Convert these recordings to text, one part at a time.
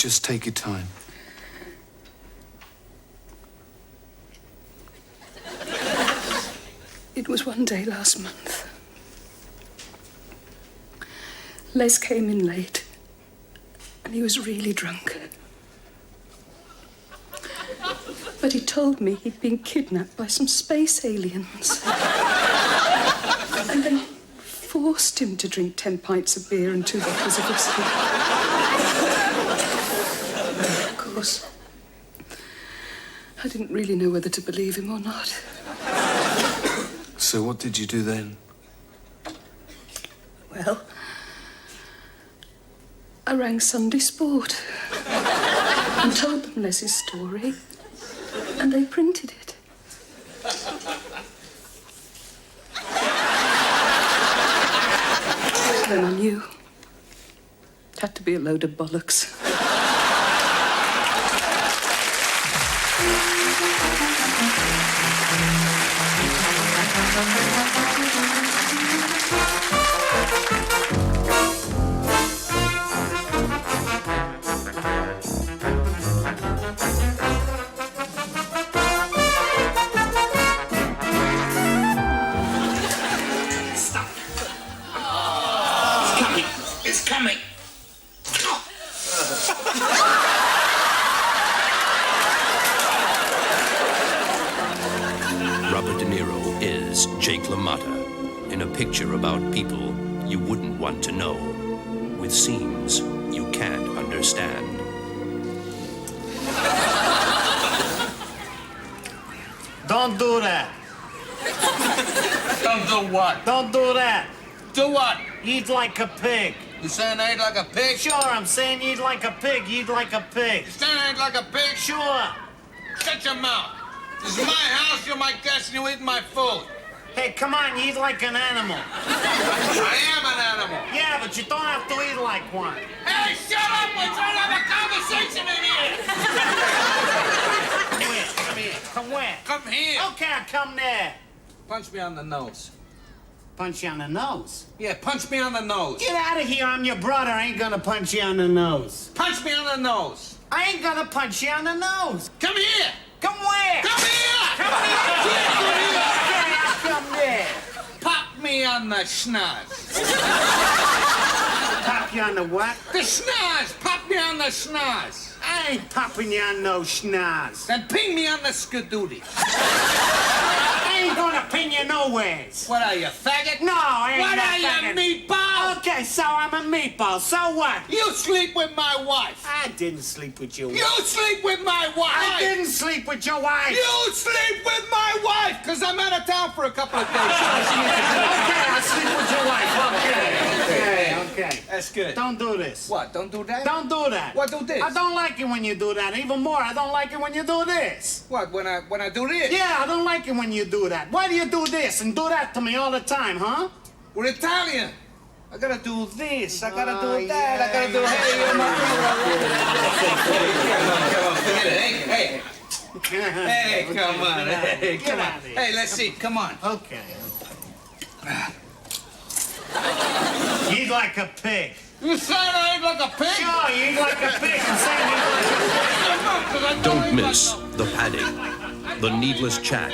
Just take your time. It was one day last month. Les came in late, and he was really drunk. But he told me he'd been kidnapped by some space aliens. And they forced him to drink 10 pints of beer and 2 bottles of whiskey. Of course, I didn't really know whether to believe him or not. So what did you do then? Well, I rang Sunday Sport and told them Les's story, and they printed it. Then I knew. It had to be a load of bollocks. It's coming. Robert De Niro is Jake LaMotta in a picture about people you wouldn't want to know, with scenes you can't understand. Don't do that. Don't do what? Don't do that. Do what? Eat like a pig. You saying I ain't like a pig? Sure, I'm saying eat like a pig. Eat like a pig. You saying I ain't like a pig? Sure. Shut your mouth. This is my house, you're my guest, and you eat my food. Hey, come on, eat like an animal. I am an animal. Yeah, but you don't have to eat like one. Hey, shut up! We're trying to have a conversation in here! Come here. Come here. Come where? Come here. Okay, I'll come there. Punch me on the nose. Punch you on the nose. Yeah, punch me on the nose. Get out of here, I'm your brother. I ain't gonna punch you on the nose. Punch me on the nose. I ain't gonna punch you on the nose. Come here. Come where? Come here. Come here. Okay, I'll come there. Pop me on the schnoz. Pop you on the what? The schnoz. Pop me on the schnoz. I ain't popping you on no schnoz. Then ping me on the skadooty. I ain't gonna pin you nowheres. What are you, faggot? No, I ain't What no are you, faggot. meatball? Okay, so I'm a meatball. So what? You sleep with my wife. I didn't sleep with your wife. You sleep with my wife. I didn't sleep with your wife. You sleep with my wife, because I'm out of town for a couple of days. Okay, I'll sleep with your wife. Okay. That's good. Don't do this. What, don't do that? Don't do that. What, do this? I don't like it when you do that. Even more, I don't like it when you do this. What, when I do this? Yeah, I don't like it when you do that. Why do you do this and do that to me all the time, huh? We're Italian. I gotta do this. I gotta do Oh, that. yeah, I gotta do hey, you're my Come on. Hey, come on. Hey, come on. Hey, let's see. Come on. Okay. Eat like a pig. You said I ain't like a pig? Sure, you eat like a pig. I'm saying you eat like a pig. Don't miss the padding, the needless chat,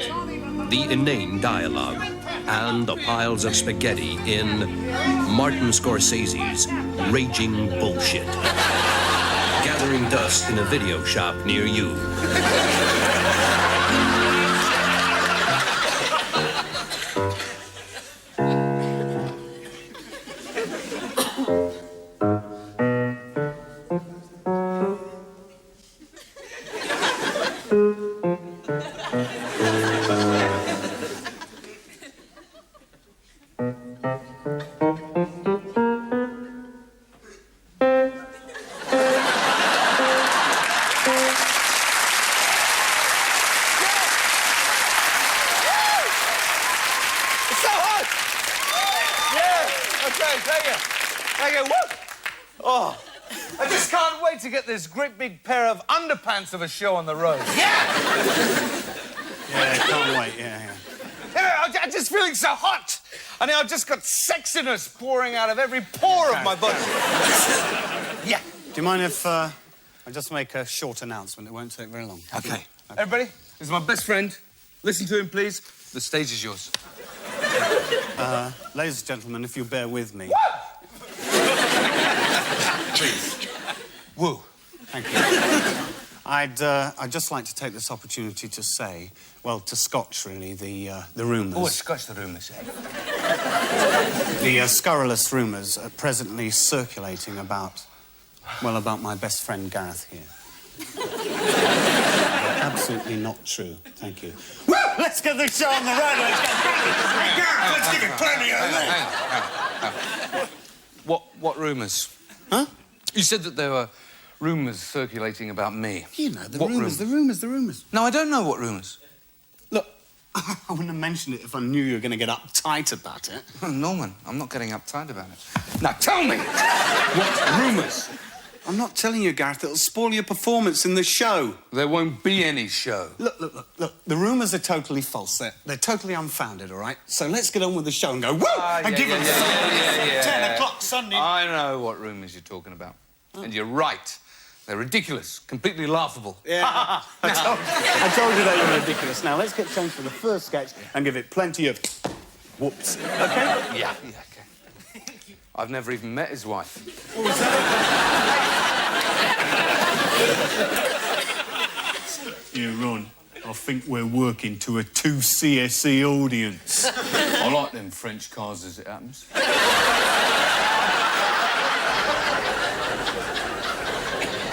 the inane dialogue, and the piles of spaghetti in Martin Scorsese's Raging Bullshit. Gathering dust in a video shop near you. To get this great big pair of underpants of a show on the road. Yeah, can't wait, yeah. I'm just feeling so hot. And I've just got sexiness pouring out of every pore of my body. Yeah. Do you mind if I'll just make a short announcement. It won't take very long. Okay. Everybody, this is my best friend. Listen to him, please. The stage is yours. Ladies and gentlemen, if you bear with me... Please. Woo. Thank you. I'd just like to take this opportunity to say, well, to scotch, really, the rumours. Oh, scotch the rumours. The scurrilous rumours are presently circulating about, well, about my best friend Gareth here. They're absolutely not true. Thank you. Well, let's get this show on the road. Let's give it plenty of Hang on. What rumours? Huh? You said that there were rumours circulating about me. You know, the What rumours. No, I don't know what rumours. Look, I wouldn't have mentioned it if I knew you were going to get uptight about it. Oh, Norman, I'm not getting uptight about it. Now, tell me, what rumours? I'm not telling you, Gareth. It'll spoil your performance in the show. There won't be any show. Look. The rumours are totally false. They're totally unfounded, all right? So let's get on with the show and go, woo! And give them 10 o'clock Sunday. I know what rumours you're talking about. And you're right. They're ridiculous, completely laughable. Yeah. I told you they were ridiculous. Now, let's get changed for the first sketch and give it plenty of whoops. OK? Yeah, OK. I've never even met his wife. Yeah, Ron, I think we're working to a 2 CSE audience. I like them French cars as it happens.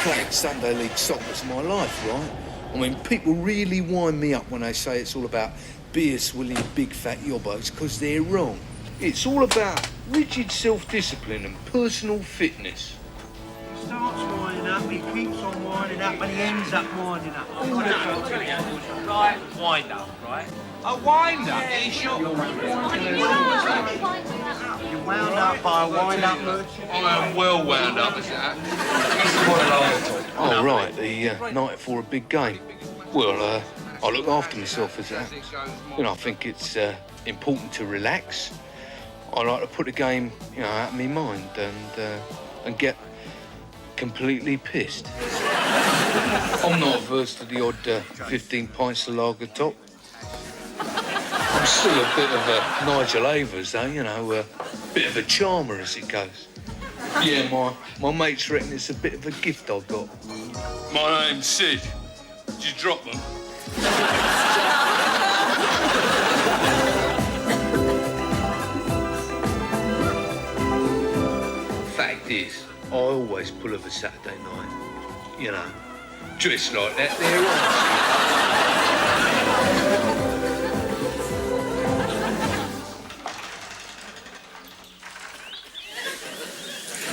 Playing Sunday League soccer's my life, right? I mean, people really wind me up when they say it's all about beer-swilling big fat yobbos, because they're wrong. It's all about rigid self-discipline and personal fitness. He starts winding up, he keeps on winding up, and he ends up winding up. Right, wind up, right? A wind up? Yeah, sure. You're wound up by a wind-up merchant. I'm well wound up, is that? Oh, right, the night for a big game. Well, I look after myself as that. You know, I think it's important to relax. I like to put the game, you know, out of my mind and get completely pissed. I'm not averse to the odd 15 pints of lager top. I'm still a bit of a Nigel Avers, though, you know, a bit of a charmer as it goes. Yeah, my mates reckon it's a bit of a gift I've got. My name's Sid. Did you drop them? Fact is, I always pull of a Saturday night. You know, dressed like that there,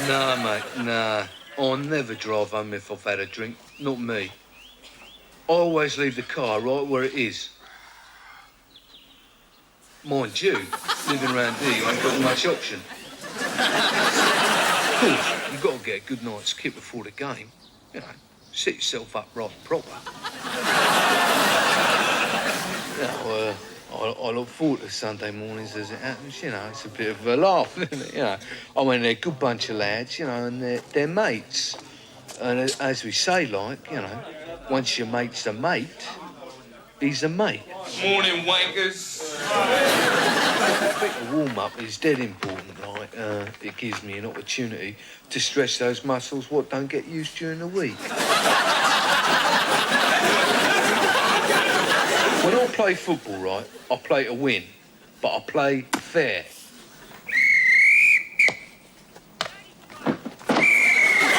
Nah, mate, nah. I'll never drive home if I've had a drink. Not me. I always leave the car right where it is. Mind you, living around here, you ain't got much option. Of course, you've got to get a good night's kip before the game. You know, set yourself up right proper. You know, I look forward to Sunday mornings as it happens, you know. It's a bit of a laugh, isn't it, you know. I mean, they're a good bunch of lads, you know, and they're mates. And as we say, like, you know, once your mate's a mate, he's a mate. Morning, wankers. I think the warm-up is dead important, like, it gives me an opportunity to stretch those muscles what don't get used during the week. When I play football, right, I play to win, but I play fair.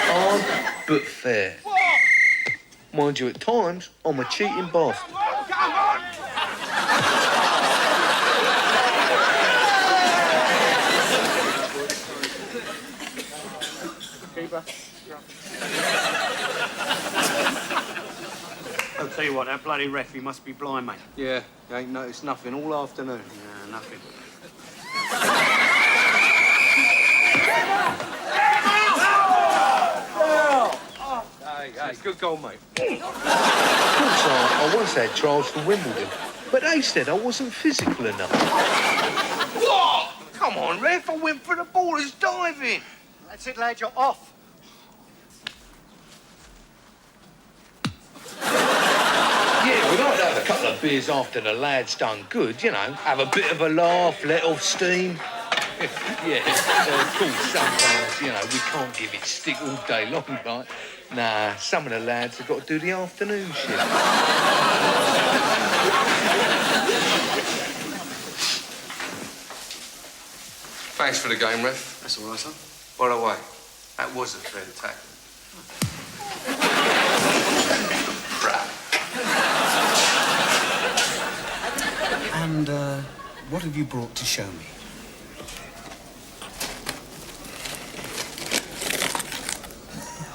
Hard, but fair. Mind you, at times, I'm a cheating bastard. I'll tell you what, that bloody ref, he must be blind, mate. Yeah, you ain't noticed nothing all afternoon. Nah, nothing. Hey, good goal, mate. Of course, I once had trials for Wimbledon, but they said I wasn't physical enough. What? Come on, ref, I went for the ball. It's diving. That's it, lad, you're off. couple of beers after the lad's done good, you know. Have a bit of a laugh, let off steam. Yeah, of course, sometimes, you know, we can't give it stick all day long, like. Nah, some of the lads have got to do the afternoon shift. Thanks for the game, ref. That's all right, son. By the way, that was a fair tackle. Brad. And, what have you brought to show me?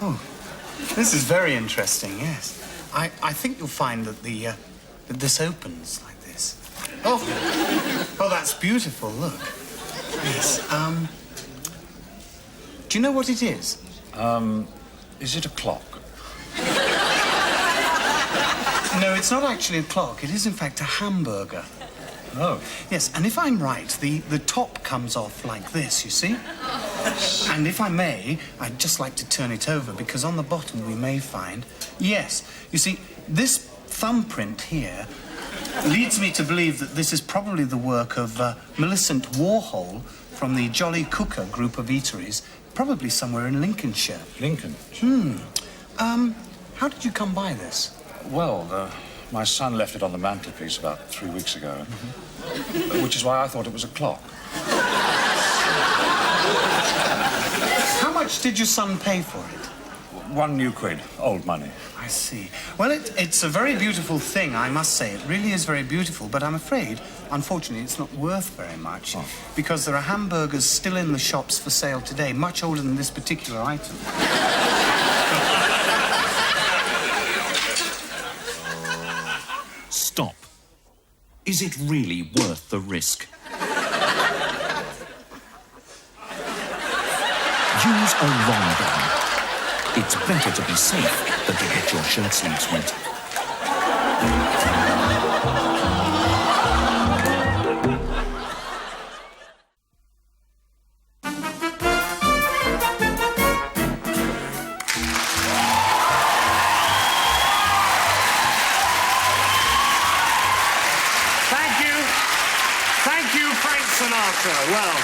Oh, this is very interesting, yes. I think you'll find that that this opens like this. Oh, that's beautiful, look. Yes, do you know what it is? Is it a clock? No, it's not actually a clock. It is, in fact, a hamburger. Oh. Yes, and if I'm right, the top comes off like this, you see? And if I may, I'd just like to turn it over, because on the bottom we may find... Yes, you see, this thumbprint here leads me to believe that this is probably the work of Millicent Warhol from the Jolly Cooker group of eateries, probably somewhere in Lincolnshire. Lincoln? How did you come by this? Well, my son left it on the mantelpiece about 3 weeks ago, which is why I thought it was a clock. How much did your son pay for it? £1 new quid, old money. I see. Well, it's a very beautiful thing, I must say. It really is very beautiful, but I'm afraid, unfortunately, it's not worth very much, because there are hamburgers still in the shops for sale today, much older than this particular item. Stop. Is it really worth the risk? Use a long gun. It's better to be safe than to get your shirt sleeves wet. Thank you, Frank Sinatra. Well,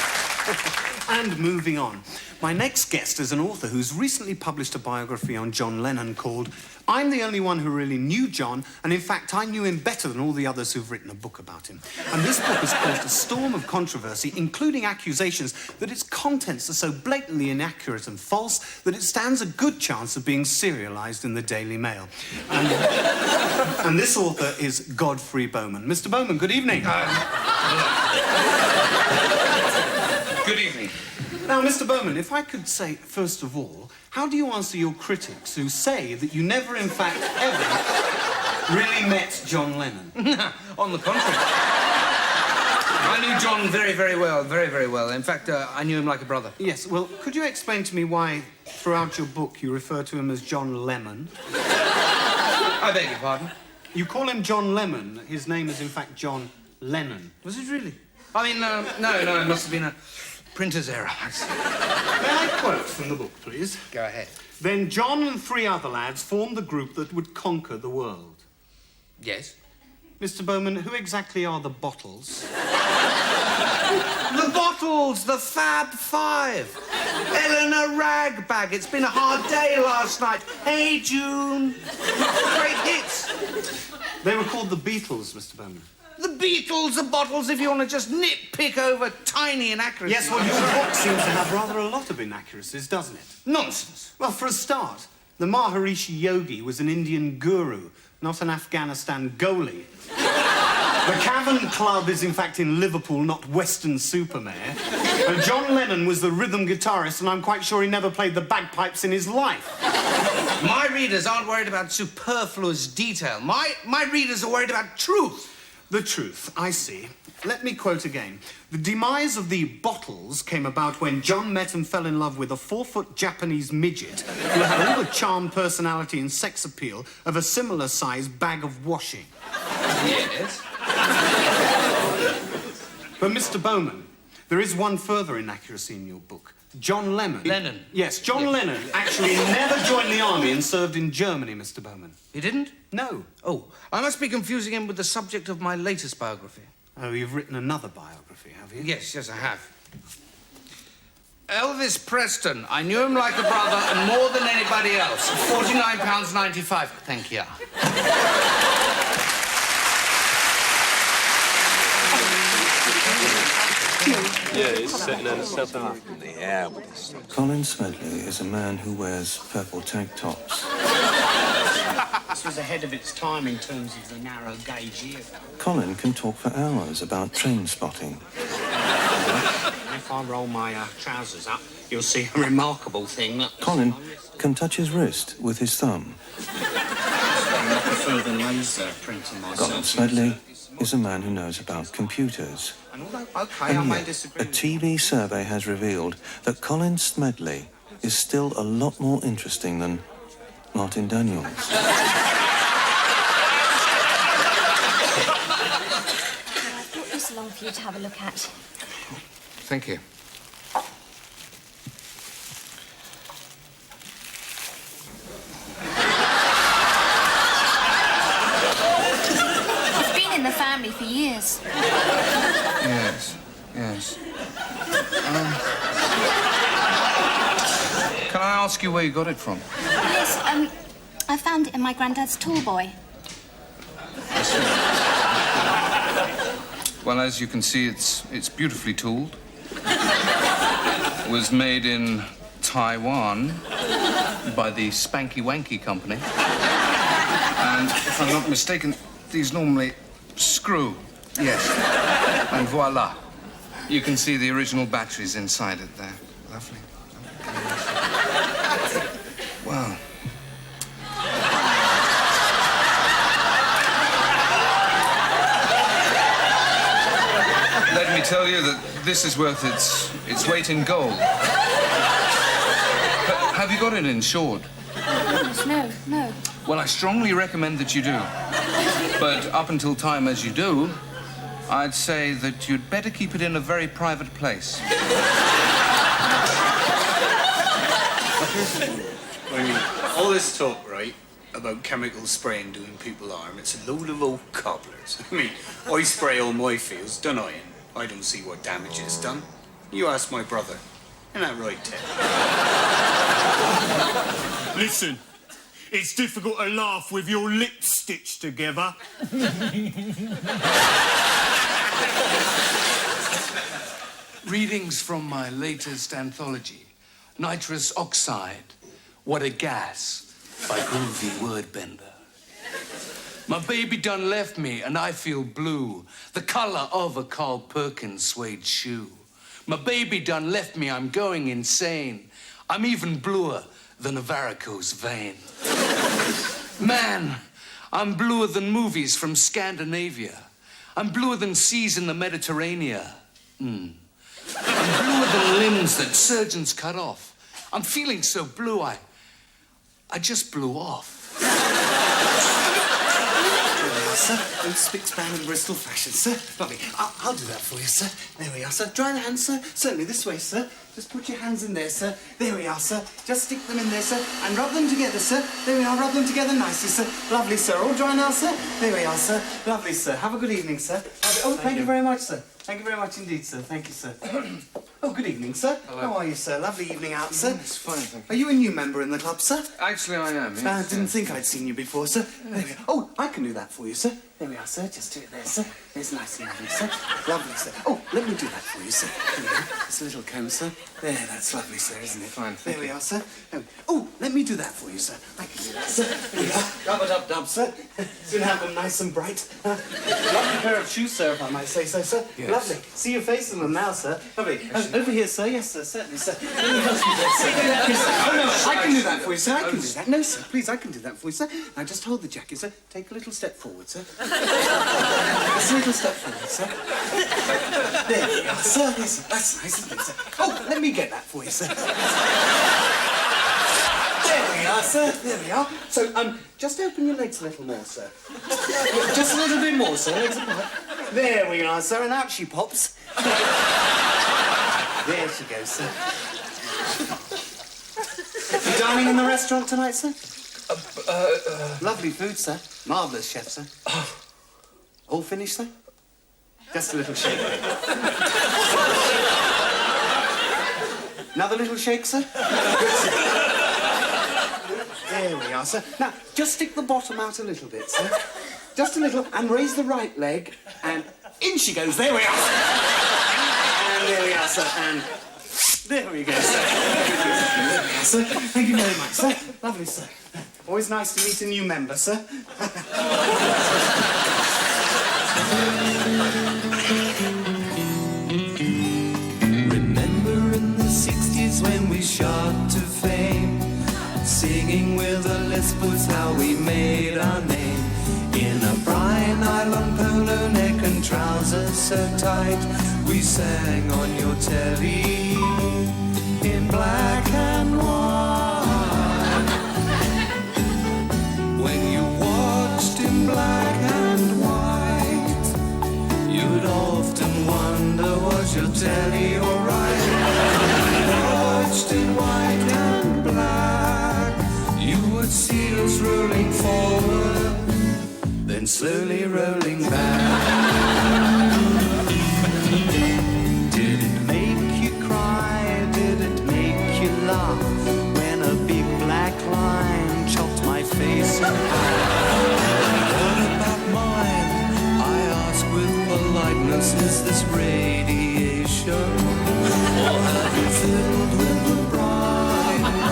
and moving on. My next guest is an author who's recently published a biography on John Lennon called I'm the Only One Who Really Knew John, and in fact, I knew him better than all the others who've written a book about him. And this book has caused a storm of controversy, including accusations that its contents are so blatantly inaccurate and false that it stands a good chance of being serialised in the Daily Mail. And this author is Godfrey Bowman. Mr. Bowman, good evening. Good evening. Now, Mr. Bowman, if I could say, first of all, how do you answer your critics who say that you never, in fact, ever really met John Lennon? On the contrary. I knew John very, very well, very, very well. In fact, I knew him like a brother. Yes, well, could you explain to me why, throughout your book, you refer to him as John Lemon? I beg your pardon? You call him John Lemon. His name is, in fact, John Lennon. Was it really? I mean, no, it must have been a printer's error. May I quote from the book, please? Go ahead. Then John and 3 other lads formed the group that would conquer the world. Yes? Mr. Bowman, who exactly are the Bottles? The Bottles, the Fab Five. Eleanor Ragbag, it's been a hard day last night. Hey, June. Great hits. They were called the Beatles, Mr. Bowman. The Beatles, the Bottles, if you want to just nitpick over tiny inaccuracies. Yes, well, your book seems to have rather a lot of inaccuracies, doesn't it? Nonsense. Well, for a start, the Maharishi Yogi was an Indian guru, not an Afghanistan goalie. The Cavern Club is, in fact, in Liverpool, not Weston-super-Mare. And John Lennon was the rhythm guitarist, and I'm quite sure he never played the bagpipes in his life. My readers aren't worried about superfluous detail. My readers are worried about truth. The truth, I see. Let me quote again. The demise of the Bottles came about when John met and fell in love with a 4-foot Japanese midget who had all the charm, personality and sex appeal of a similar-sized bag of washing. Yes? But, Mr. Bowman, there is one further inaccuracy in your book. John Lennon. Lennon? Yes, John Lennon actually never joined the army and served in Germany, Mr. Bowman. He didn't? No. Oh, I must be confusing him with the subject of my latest biography. Oh, you've written another biography, have you? Yes, I have. Elvis Preston. I knew him like a brother and more than anybody else. £49.95. Thank you. Yeah, he's sitting in something in the air with this. Colin Smedley is a man who wears purple tank tops. This was ahead of its time in terms of the narrow gauge era. Colin can talk for hours about train spotting. If I roll my trousers up, you'll see a remarkable thing. Look. Colin can touch his wrist with his thumb. I prefer the laser printer myself. Colin Smedley is a man who knows about computers. Okay, I may disagree. A TV survey has revealed that Colin Smedley is still a lot more interesting than Martin Daniels. I've brought this along for you to have a look at. Thank you. It's been in the family for years. Yes. Can I ask you where you got it from? Yes, I found it in my granddad's tool boy. Well, as you can see, it's beautifully tooled. It was made in Taiwan by the Spanky Wanky Company. And if I'm not mistaken, these normally screw. Yes. And voila. You can see the original batteries inside it there. Lovely. Wow. Let me tell you that this is worth its weight in gold. Have you got it insured? No. Well, I strongly recommend that you do. But up until time as you do, I'd say that you'd better keep it in a very private place. All this talk, right, about chemical spraying doing people harm, it's a load of old cobblers. I mean, I spray all my fields, don't I? And I don't see what damage it's done. You ask my brother. Isn't that right, Ted? Listen, it's difficult to laugh with your lips stitched together. Readings from my latest anthology, Nitrous Oxide, What a Gas, by Groovy Wordbender. My baby done left me and I feel blue, the colour of a Carl Perkins suede shoe. My baby done left me, I'm going insane. I'm even bluer than a varicose vein. Man, I'm bluer than movies from Scandinavia. I'm bluer than seas in the Mediterranean. I'm bluer than limbs that surgeons cut off. I'm feeling so blue, I just blew off. Sir, old spick span in Bristol fashion, sir. Lovely. I'll do that for you, sir. There we are, sir. Dry the hands, sir. Certainly this way, sir. Just put your hands in there, sir. There we are, sir. Just stick them in there, sir, and rub them together, sir. There we are. Rub them together nicely, sir. Lovely, sir. All dry now, sir. There we are, sir. Lovely, sir. Have a good evening, sir. Oh, thank you very much, sir. Thank you very much indeed, sir. Thank you, sir. Oh, good evening, sir. Hello. How are you, sir? Lovely evening out, sir. It's fine, thank you. Are you a new member in the club, sir? Actually, I am, yes. I didn't think I'd seen you before, sir. There we are. Oh, I can do that for you, sir. There we are, sir. Just do it there, sir. There's nice and lovely, sir. Lovely, sir. Oh, let me do that for you, sir. There we are. This little comb, sir. There, that's lovely, sir, isn't it? Fine, there we are, sir. Oh, let me do that for you, sir. I can do that, sir. There we are. Rub-a-dub-dub, sir. Soon have them nice and bright. Lovely pair of shoes, sir, if I might say so, sir. Yes. Lovely. See your face in them now, sir. Lovely. Over here, sir. Yes, sir. Certainly, sir. Oh, no, I can do that for you, sir. I can do that. No, sir. Please, I can do that for you, sir. Now, just hold the jacket, sir. Take a little step forward, sir. Just a little step forward, sir. There we are, sir. Yes, that's nice, isn't it, sir? Oh, let me get that for you, sir. There we are, sir. There we are. So, just open your legs a little more, sir. Just a little bit more, sir. Legs apart. There we are, sir. And out she pops. There she goes, sir. Dining in the restaurant tonight, sir? Lovely food, sir. Marvellous chef, sir. All finished, sir? Just a little shake. Another little shake, sir? Good, sir. There we are, sir. Now, just stick the bottom out a little bit, sir. Just a little, and raise the right leg, and in she goes. There we are, sir. And there we are, sir, and there we go, sir. There we are, sir. Thank you very much, sir. Lovely, sir. Always nice to meet a new member, sir. Remember in the 60s when we shot to fame, singing with the Lesbos how we made our name. In a bright nylon polo neck and trousers so tight, we sang on your telly in black and white. When you watched in black and white, you'd often wonder, was your telly alright? Watched in white and black, you would see us rolling forward, then slowly rolling back. Did it make you cry? Did it make you laugh when a big black line chopped my face in half? What about mine? I ask with politeness, is this radiation? Or have you filled with the brightness?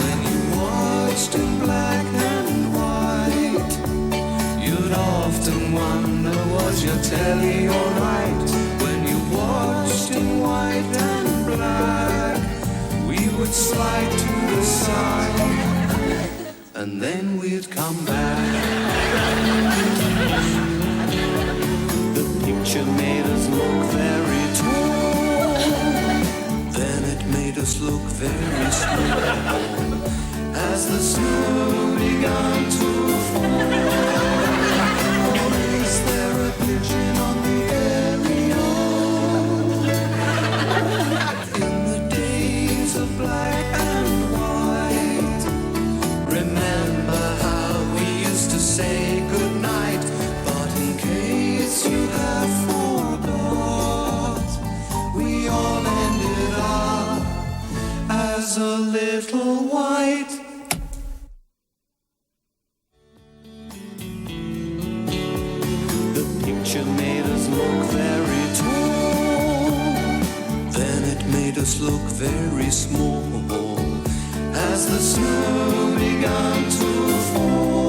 When you watched in black and white, you'd often wonder, was your telly alright? When you watched in white and black, we would slide to the side, and then we'd come back. The picture made us look very tall, then it made us look very small as the snow began to fall. Is there a pigeon on the aerial? In the days of black and white, remember how we used to say goodnight? But in case you have forgot, we all ended up as a little white. The picture made us look very tall, then it made us look very small as the snow began to fall.